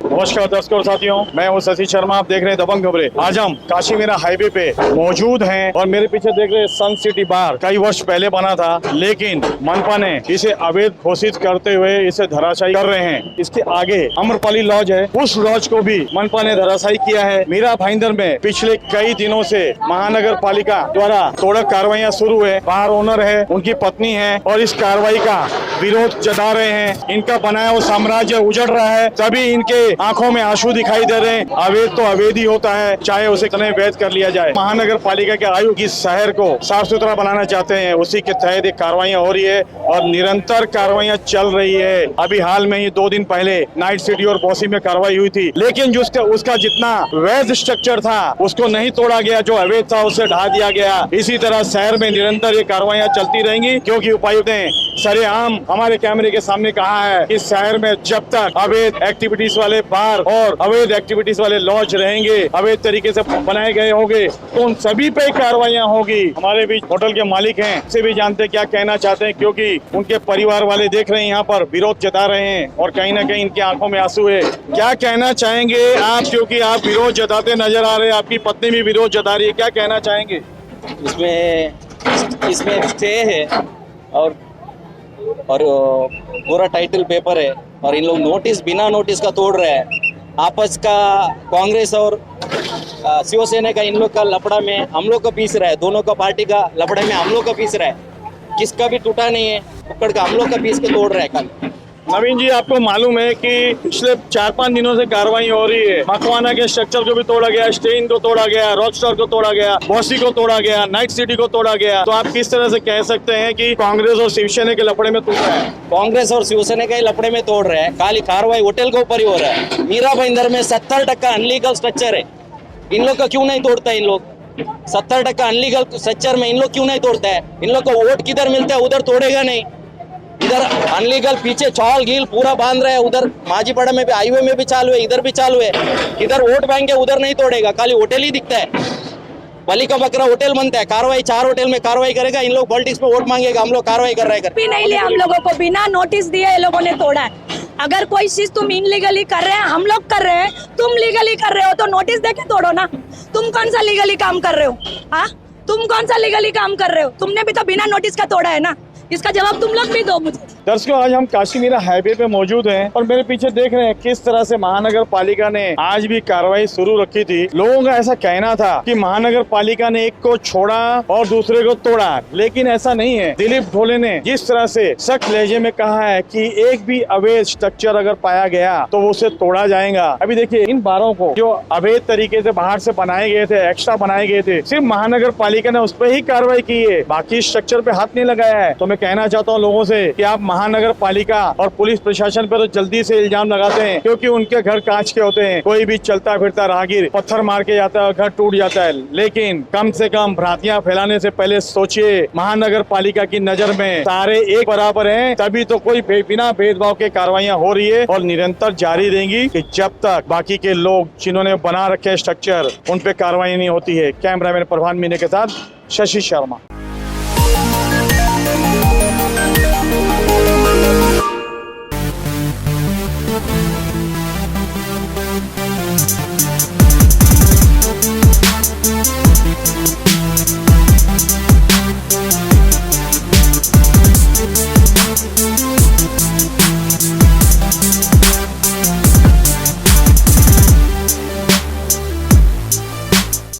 नमस्कार दर्शकों और साथियों, मैं हूं शशि शर्मा। आप देख रहे हैं दबंग खबरें। आज हम काशी मीरा हाईवे पे मौजूद हैं और मेरे पीछे देख रहे हैं सन सिटी बार। कई वर्ष पहले बना था, लेकिन मनपा ने इसे अवैध घोषित करते हुए इसे धराशायी कर रहे हैं। इसके आगे अम्रपाली लॉज है, उस लॉज को भी मनपा ने धराशायी किया है। मीरा भाईंदर में पिछले कई दिनों से महानगर पालिका द्वारा तोड़क कार्रवाइयां शुरू है। बार ओनर है, उनकी पत्नी है और इस कार्रवाई का विरोध जता रहे हैं। इनका बनाया हुआ साम्राज्य उजड़ रहा है, तभी इनके आंखों में आंसू दिखाई दे रहे हैं। अवैध तो अवैध ही होता है, चाहे उसे कने वैध कर लिया जाए। महानगर पालिका के आयुक्त इस शहर को साफ सुथरा बनाना चाहते हैं, उसी के तहत ये कार्रवाइयां हो रही है और निरंतर कार्रवाइयां चल रही है। अभी हाल में ही 2 दिन पहले नाइट सिटी और बॉसी में कार्रवाई हुई थी, लेकिन जो उसका जितना वैध स्ट्रक्चर था उसको नहीं तोड़ा गया, जो अवैध था उसे ढा दिया गया। इसी तरह शहर में निरंतर ये कार्रवाइयां चलती रहेंगी, क्योंकि उपायुक्त ने सरेआम हमारे कैमरे के सामने कहा है कि शहर में जब तक अवैध एक्टिविटीज वाले बार और अवैध एक्टिविटीज वाले लॉज रहेंगे, अवैध तरीके से बनाए गए होंगे, तो उन सभी पे कार्रवाइयां होगी। हमारे बीच होटल के मालिक हैं, से भी जानते हैं क्या कहना चाहते हैं, क्योंकि उनके परिवार वाले देख रहे हैं, यहाँ पर विरोध जता रहे हैं और कहीं ना कहीं इनकी आंखों में आंसू है। क्या कहना चाहेंगे आप, क्योंकि आप विरोध जताते नजर आ रहे हैं, आपकी पत्नी भी विरोध जता रही है, क्या कहना चाहेंगे? इसमें स्टे है और पूरा टाइटल पेपर है और इन लोग नोटिस बिना नोटिस का तोड़ रहे हैं। आपस का कांग्रेस और शिवसेना का इन लोग का लफड़ा में हम लोग का पीस रहा है, दोनों का पार्टी का लफड़े में हम लोग का पीस रहा है, किसका भी टूटा नहीं है, पकड़ का हम लोग का पीस के तोड़ रहा है। कल नवीन जी, आपको मालूम है कि पिछले 4-5 दिनों से कार्रवाई हो रही है। मकवाना के स्ट्रक्चर को भी तोड़ा गया, स्टेन को तोड़ा गया, रॉकस्टार को तोड़ा गया, बॉसी को तोड़ा गया, नाइट सिटी को तोड़ा गया। तो आप किस तरह से कह सकते हैं कि कांग्रेस और शिवसेना के लफड़े में टूट रहा है? कांग्रेस और शिवसेना के लफड़े में तोड़ रहे हैं, खाली कार्रवाई होटल के ऊपर ही हो रहा है। मीरा भाईंदर में 70% अनलीगल स्ट्रक्चर है, इन लोग का क्यों नहीं तोड़ता है? इन लोग 70% अनलीगल स्ट्रक्चर में इन लोग क्यों नहीं तोड़ता है? इन लोग को वोट किधर मिलता है, उधर तोड़ेगा नहीं। इधर अनलीगल पीछे चौल गील पूरा बांध रहे हैं, उधर माझीपाड़ा में भी, हाईवे में भी चालू है, इधर भी चालू है। इधर वोट बैंक है, उधर नहीं तोड़ेगा, खाली होटल ही दिखता है। बलि का बकरा होटल बनता है, कार्रवाई 4 होटल में कार्रवाई करेगा। इन लोग पॉलिटिक्स में वोट मांगेगा, हम लोग कार्रवाई कर रहे हैं। भी नहीं लिया हम लोगों को, बिना नोटिस दिए ये लोगों ने तोड़ा है। अगर कोई चीज तुम इनलीगली कर रहे हैं, हम लोग कर रहे हैं, तुम लीगली कर रहे हो, तो नोटिस देके तोड़ो ना। तुम कौन सा लीगली काम कर रहे हो? हाँ, तुम कौन सा लीगली काम कर रहे हो? तुमने भी तो बिना नोटिस का तोड़ा है ना, इसका जवाब तुम लोग भी दो मुझे। दर्शकों, आज हम काशी मीरा हाईवे पे मौजूद हैं और मेरे पीछे देख रहे हैं किस तरह से महानगर पालिका ने आज भी कार्रवाई शुरू रखी थी। लोगों का ऐसा कहना था कि महानगर पालिका ने एक को छोड़ा और दूसरे को तोड़ा, लेकिन ऐसा नहीं है। दिलीप ढोले ने जिस तरह से सख्त लहजे में कहा है कि एक भी अवैध स्ट्रक्चर अगर पाया गया तो उसे तोड़ा जाएगा। अभी देखिए, इन बारों को जो अवैध तरीके से बाहर से बनाए गए थे, एक्स्ट्रा बनाए गए थे, सिर्फ महानगर पालिका ने उस पर ही कार्रवाई की है, बाकी स्ट्रक्चर पे हाथ नहीं लगाया है। तो मैं कहना चाहता हूँ लोगों से कि आप महानगर पालिका और पुलिस प्रशासन पर तो जल्दी से इल्जाम लगाते हैं, क्योंकि उनके घर कांच के होते हैं। कोई भी चलता फिरता राहगीर पत्थर मार के जाता है, घर टूट जाता है, लेकिन कम से कम भ्रांतियां फैलाने से पहले सोचिए। महानगर पालिका की नजर में सारे एक बराबर हैं, तभी तो कोई बिना भेदभाव के कार्रवाइयां हो रही है और निरंतर जारी रहेंगी कि जब तक बाकी के लोग जिन्होंने बना रखे स्ट्रक्चर उन पे कार्रवाई नहीं होती है। कैमरामैन प्रभान मीना के साथ शशि शर्मा।